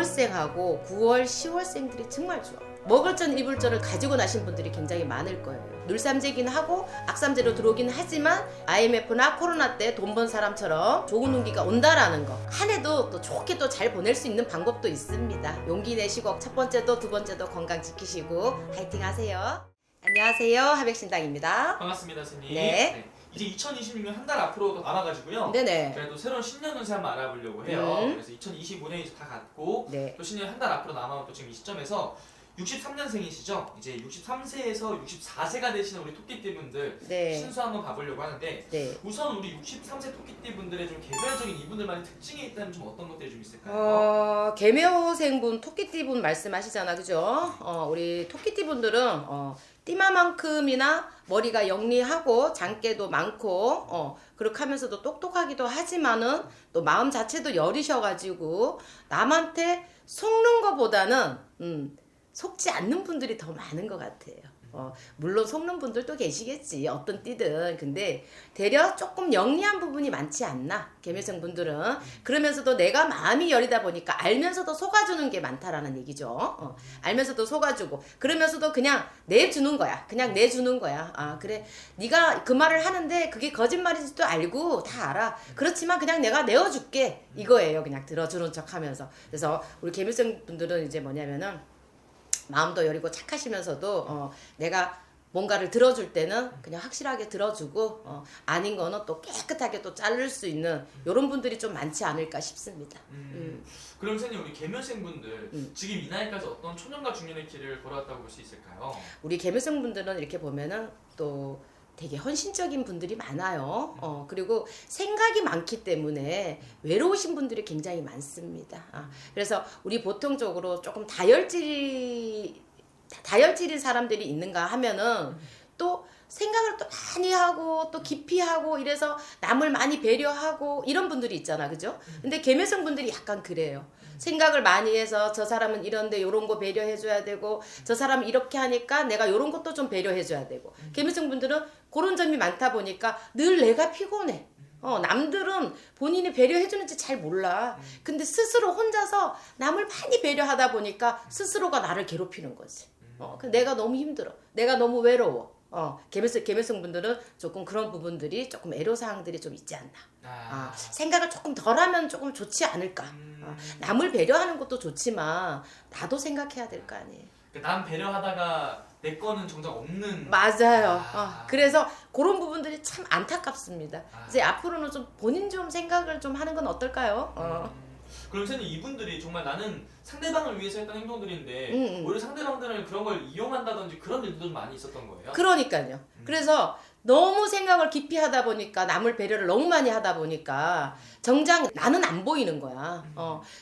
5월생하고 9월, 10월생들이 정말 좋아. 먹을 전 입을 전을 가지고 나신 분들이 굉장히 많을 거예요. 늘삼재긴 하고 악삼재로 들어오긴 하지만 IMF나 코로나 때 돈 번 사람처럼 좋은 운기가 온다라는 거. 한 해도 또 좋게 또 잘 보낼 수 있는 방법도 있습니다. 용기 내시고 첫 번째도 두 번째도 건강 지키시고 파이팅 하세요. 안녕하세요. 하백신당입니다. 반갑습니다, 선생님. 네. 이제 2026년 한 달 앞으로도 남아가지고요. 네네. 그래도 새로운 신년 운세 한번 알아보려고 해요. 그래서 2025년이 이제 다 갔고 네. 또 신년 한 달 앞으로 남아온 또 지금 이 시점에서 63년생이시죠? 이제 63세에서 64세가 되시는 우리 토끼띠분들 네. 신수 한번 봐보려고 하는데 네. 우선 우리 63세 토끼띠분들의 좀 개별적인 이분들만의 특징이 있다면 좀 어떤 것들이 좀 있을까요? 개묘생분, 토끼띠분 말씀하시잖아, 그죠? 우리 토끼띠분들은 띠마만큼이나 머리가 영리하고 장깨도 많고 그렇게 하면서도 똑똑하기도 하지만은 또 마음 자체도 여리셔가지고 남한테 속는 것보다는 속지 않는 분들이 더 많은 것 같아요. 물론 속는 분들도 계시겠지, 어떤 띠든. 근데 되려 조금 영리한 부분이 많지 않나, 개묘생 분들은. 그러면서도 내가 마음이 여리다 보니까 알면서도 속아주는 게 많다라는 얘기죠. 알면서도 속아주고 그러면서도 그냥 내주는 거야. 그냥 내주는 거야. 아, 그래, 네가 그 말을 하는데 그게 거짓말인지도 알고 다 알아. 그렇지만 그냥 내가 내어줄게, 이거예요. 그냥 들어주는 척 하면서. 그래서 우리 개묘생 분들은 이제 뭐냐면은 마음도 여리고 착하시면서도 내가 뭔가를 들어줄 때는 그냥 확실하게 들어주고 아닌 거는 또 깨끗하게 또 자를 수 있는 이런 분들이 좀 많지 않을까 싶습니다. 그럼 선생님, 우리 개묘생분들 지금 이 나이까지 어떤 초년과 중년의 길을 걸어왔다고 볼 수 있을까요? 우리 개묘생 분들은 이렇게 보면은 또 되게 헌신적인 분들이 많아요. 그리고 생각이 많기 때문에 외로우신 분들이 굉장히 많습니다. 그래서 우리 보통적으로 조금 다혈질인 사람들이 있는가 하면은 또 생각을 또 많이 하고 또 깊이 하고 이래서 남을 많이 배려하고 이런 분들이 있잖아, 그죠? 근데 개묘생 분들이 약간 그래요. 생각을 많이 해서 저 사람은 이런데 요런 거 배려해줘야 되고 저 사람은 이렇게 하니까 내가 요런 것도 좀 배려해줘야 되고 개묘생 분들은 그런 점이 많다 보니까 늘 내가 피곤해. 남들은 본인이 배려해주는지 잘 몰라. 근데 스스로 혼자서 남을 많이 배려하다 보니까 스스로가 나를 괴롭히는 거지. 내가 너무 힘들어. 내가 너무 외로워. 개묘생 분들은 조금 그런 부분들이 조금 애로사항들이 좀 있지 않나. 생각을 조금 덜 하면 조금 좋지 않을까. 남을 배려하는 것도 좋지만 나도 생각해야 될 거 아니에요. 남 배려하다가 내 거는 정작 없는. 맞아요. 그래서 그런 부분들이 참 안타깝습니다. 이제 앞으로는 좀 본인 좀 생각을 좀 하는 건 어떨까요? 그럼 선생님, 이분들이 정말 나는 상대방을 위해서 했던 행동들인데 오히려 상대방들은 그런 걸 이용한다든지 그런 일도 많이 있었던 거예요? 그러니까요. 그래서 너무 생각을 깊이 하다 보니까 남을 배려를 너무 많이 하다 보니까 정작 나는 안 보이는 거야.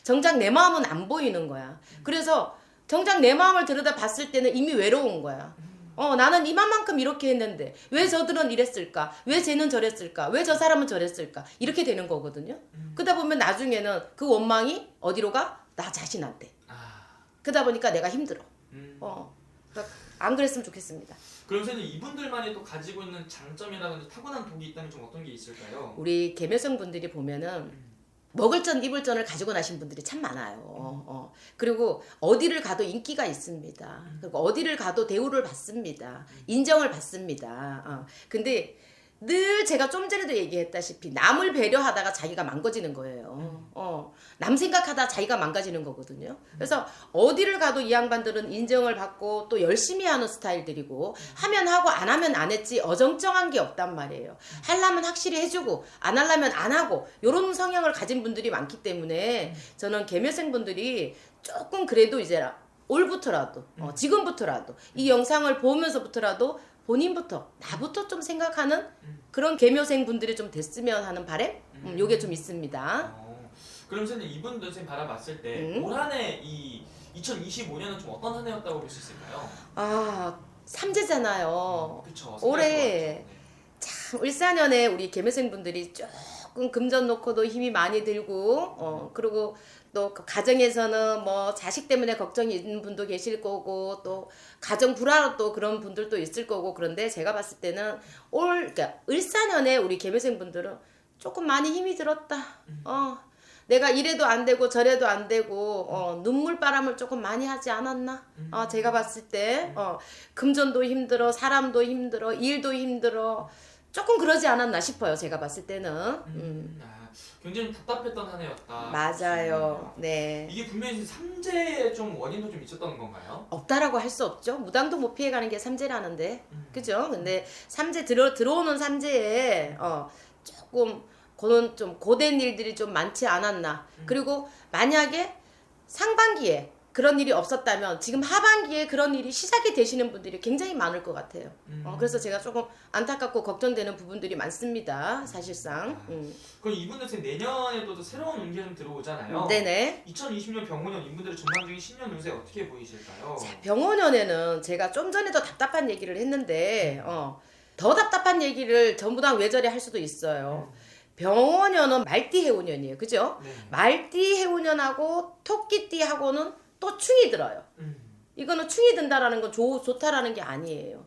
정작 내 마음은 안 보이는 거야. 그래서 정작 내 마음을 들여다 봤을 때는 이미 외로운 거야. 나는 이만큼 이렇게 했는데 왜 저들은 이랬을까? 왜 쟤는 저랬을까? 왜 저 사람은 저랬을까? 이렇게 되는 거거든요. 그러다 보면 나중에는 그 원망이 어디로 가? 나 자신한테. 그러다 보니까 내가 힘들어. 그러니까 안 그랬으면 좋겠습니다. 그럼 선생님, 이분들만이 또 가지고 있는 장점이라든지 타고난 독이 있다면 좀 어떤 게 있을까요? 우리 개묘생 분들이 보면은 먹을 전 입을 전을 가지고 나신 분들이 참 많아요. 그리고 어디를 가도 인기가 있습니다. 그리고 어디를 가도 대우를 받습니다. 인정을 받습니다. 근데 늘 제가 좀 전에도 얘기했다시피 남을 배려하다가 자기가 망가지는 거예요. 남 생각하다 자기가 망가지는 거거든요. 그래서 어디를 가도 이 양반들은 인정을 받고 또 열심히 하는 스타일들이고 하면 하고 안 하면 안 했지 어정쩡한 게 없단 말이에요. 하려면 확실히 해주고 안 하려면 안 하고 이런 성향을 가진 분들이 많기 때문에 저는 개묘생 분들이 조금 그래도 이제 올부터라도 지금부터라도 이 영상을 보면서부터라도 본인부터 나부터 좀 생각하는 그런 개묘생 분들이 좀 됐으면 하는 바람? 요게 좀 있습니다. 그럼 선생님, 이분들 선생님 바라봤을 때 올 한 해 이 2025년은 좀 어떤 한 해였다고 볼 수 있을까요? 삼재잖아요. 그쵸. 올해 참 을사년에 우리 개묘생 분들이 조금 금전 놓고도 힘이 많이 들고 그리고 또 가정에서는 뭐 자식 때문에 걱정이 있는 분도 계실 거고 또 가정 불화로 또 그런 분들도 있을 거고 그런데 제가 봤을 때는 그러니까 을사년에 우리 개묘생 분들은 조금 많이 힘이 들었다. 내가 이래도 안 되고 저래도 안 되고 눈물바람을 조금 많이 하지 않았나? 제가 봤을 때 금전도 힘들어, 사람도 힘들어, 일도 힘들어, 조금 그러지 않았나 싶어요. 제가 봤을 때는. 굉장히 답답했던 한 해였다. 맞아요. 네. 이게 분명히 삼재의 좀 원인도 좀 있었던 건가요? 없다라고 할 수 없죠. 무당도 못 피해가는 게 삼재라는데, 그죠? 근데 삼재 들어오는 삼재에 조금 그런 좀 고된 일들이 좀 많지 않았나. 그리고 만약에 상반기에 그런 일이 없었다면 지금 하반기에 그런 일이 시작이 되시는 분들이 굉장히 많을 것 같아요. 그래서 제가 조금 안타깝고 걱정되는 부분들이 많습니다. 사실상. 그럼 이분들 내년에도 또 새로운 운기가 좀 들어오잖아요. 네네. 2020년 병원년 이분들의 전반적인 신년 운세 어떻게 보이실까요? 자, 병원연에는 제가 좀 전에도 답답한 얘기를 했는데 더 답답한 얘기를 전부 다 외절에 할 수도 있어요. 병원연은 말띠 해운년이에요. 그죠? 네. 말띠 해운년하고 토끼띠하고는 또 충이 들어요. 이거는 충이 든다라는 건 좋다라는 게 아니에요.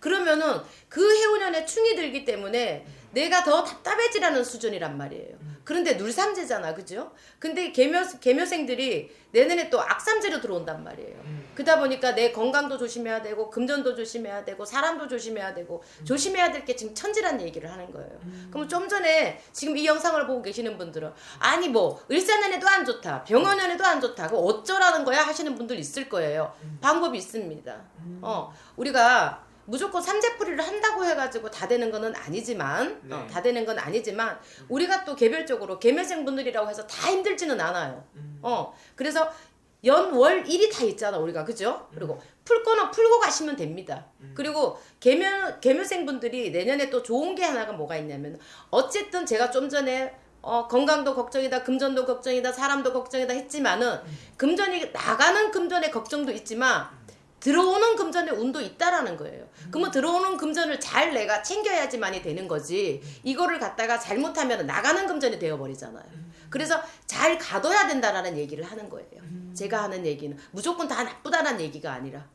그러면은 그 해운년에 충이 들기 때문에 내가 더 답답해지라는 수준이란 말이에요. 그런데 눌삼재잖아, 그죠? 근데 계묘생들이 내년에 또 악삼재로 들어온단 말이에요. 그러다 보니까 내 건강도 조심해야 되고 금전도 조심해야 되고 사람도 조심해야 되고 조심해야 될 게 지금 천지란 얘기를 하는 거예요. 그럼 좀 전에 지금 이 영상을 보고 계시는 분들은 아니 뭐 을사년에도 안 좋다, 병원년에도 안 좋다, 그거 어쩌라는 거야 하시는 분들 있을 거예요. 방법이 있습니다. 우리가 무조건 삼재풀이를 한다고 해가지고 다 되는 거는 아니지만 다 되는 건 아니지만 우리가 또 개별적으로 계묘생 분들이라고 해서 다 힘들지는 않아요. 그래서 연, 월, 일이 다 있잖아 우리가, 그죠? 그리고 풀 거는 풀고 가시면 됩니다. 그리고 계묘생 분들이 내년에 또 좋은 게 하나가 뭐가 있냐면 어쨌든 제가 좀 전에 건강도 걱정이다, 금전도 걱정이다, 사람도 걱정이다 했지만은 금전이 나가는 금전의 걱정도 있지만 들어오는 금전의 운도 있다라는 거예요. 그러면 들어오는 금전을 잘 내가 챙겨야지만이 되는 거지. 이거를 갖다가 잘못하면 나가는 금전이 되어버리잖아요. 그래서 잘 가둬야 된다라는 얘기를 하는 거예요. 제가 하는 얘기는 무조건 다 나쁘다는 얘기가 아니라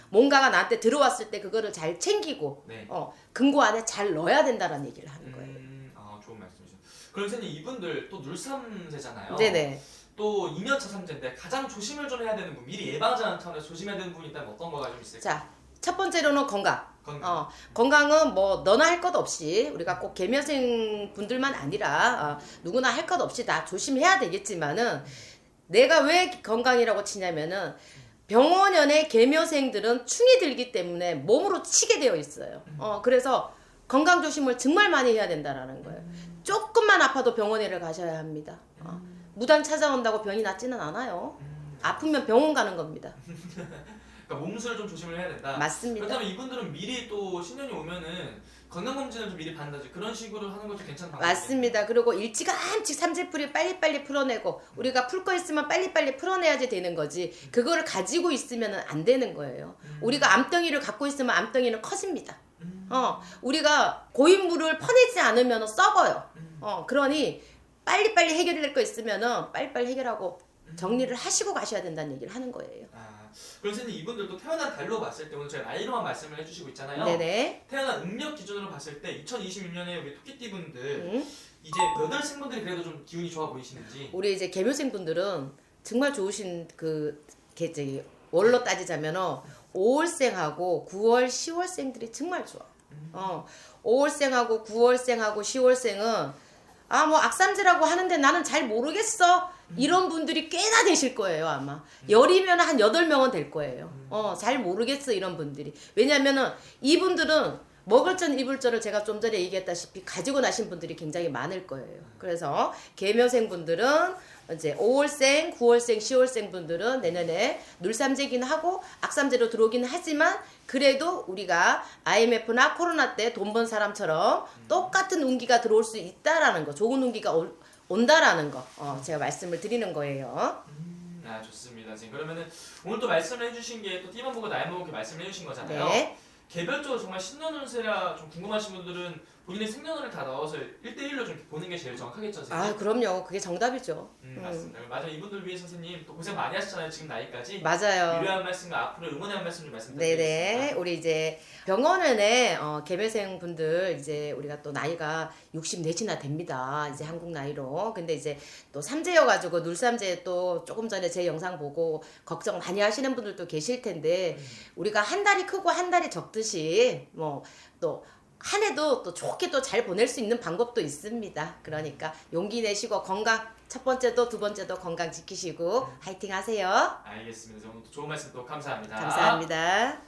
뭔가가 나한테 들어왔을 때 그거를 잘 챙기고 네. 금고 안에 잘 넣어야 된다라는 얘기를 하는 거예요. 좋은 말씀이죠. 그럼 선생님 이분들 또 눌삼세잖아요. 네네. 또 2년차 삼재인데 가장 조심을 좀 해야 되는 분, 미리 예방하자는 차원에서 조심해야 되는 분이 있다면 어떤 거가 좀 있을까요? 자, 첫 번째로는 건강. 건강. 건강은 뭐 너나 할 것 없이 우리가 꼭 계묘생 분들만 아니라 누구나 할 것 없이 다 조심해야 되겠지만은 내가 왜 건강이라고 치냐면은 병원연의 계묘생들은 충이 들기 때문에 몸으로 치게 되어 있어요. 그래서 건강 조심을 정말 많이 해야 된다라는 거예요. 조금만 아파도 병원에를 가셔야 합니다. 무단 찾아온다고 병이 낫지는 않아요. 아프면 병원 가는 겁니다. 그러니까 몸수를 좀 조심을 해야 된다. 맞습니다. 그렇다면 이분들은 미리 또 신년이 오면은 건강검진을 좀 미리 받는다든지 그런 식으로 하는 것도 괜찮은 방법이에요. 맞습니다. 그리고 일찌감치 삼재풀이 빨리빨리 풀어내고 우리가 풀 거 있으면 빨리빨리 풀어내야지 되는 거지 그거를 가지고 있으면 안 되는 거예요. 우리가 암덩이를 갖고 있으면 암덩이는 커집니다. 우리가 고인물을 퍼내지 않으면 썩어요. 그러니 빨리빨리 해결될 거 있으면은 빨리빨리 해결하고 정리를 하시고 가셔야 된다는 얘기를 하는 거예요. 그럼 선생님 이분들도 태어난 달로 봤을 때 오늘 저희 나이로만 말씀을 해주시고 있잖아요. 네네. 태어난 음력 기준으로 봤을 때 2026년에 우리 토끼띠 분들 이제 몇 월생분들이 그래도 좀 기운이 좋아 보이시는지. 우리 이제 계묘생 분들은 정말 좋으신 월로 따지자면은 5월생하고 9월, 10월생들이 정말 좋아. 5월생하고 9월생하고 10월생은 뭐 악삼재라고 하는데 나는 잘 모르겠어. 이런 분들이 꽤나 되실 거예요, 아마. 열이면 한 8명은 될 거예요. 잘 모르겠어, 이런 분들이. 왜냐면은 이분들은 먹을 전 입을 전을 제가 좀 전에 얘기했다시피 가지고 나신 분들이 굉장히 많을 거예요. 그래서 계묘생 분들은 이제 5월생, 9월생, 10월생 분들은 내년에 눌삼재긴 하고 악삼재로 들어오긴 하지만 그래도 우리가 IMF나 코로나 때 돈 번 사람처럼 똑같은 운기가 들어올 수 있다라는 거, 좋은 운기가 온다라는 거 제가 말씀을 드리는 거예요. 좋습니다. 지금 그러면은 오늘 또 말씀을 해주신 게 또 띠만 보고 나이 먹고 말씀을 해주신 거잖아요. 네. 개별적으로 정말 신년 운세라 좀 궁금하신 분들은 본인의 생년월일 다 넣어서 1대1로 좀 보는 게 제일 정확하겠죠, 선생님? 아, 그럼요. 그게 정답이죠. 맞습니다. 맞아요. 이분들 위해 선생님 또 고생 많이 하셨잖아요, 지금 나이까지. 맞아요. 위로한 말씀과 앞으로 응원의 한 말씀 좀 네네. 말씀드리겠습니다. 우리 이제 병원에 개매생 분들 이제 우리가 또 나이가 60 내지나 됩니다. 이제 한국 나이로. 근데 이제 또 삼재여가지고 눌삼재 또 조금 전에 제 영상 보고 걱정 많이 하시는 분들도 계실 텐데 우리가 한 달이 크고 한 달이 적듯이 뭐 또 한 해도 또 좋게 또 잘 보낼 수 있는 방법도 있습니다. 그러니까 용기 내시고 건강 첫 번째도 두 번째도 건강 지키시고 화이팅 하세요. 알겠습니다. 오늘 또 좋은 말씀 또 감사합니다. 감사합니다.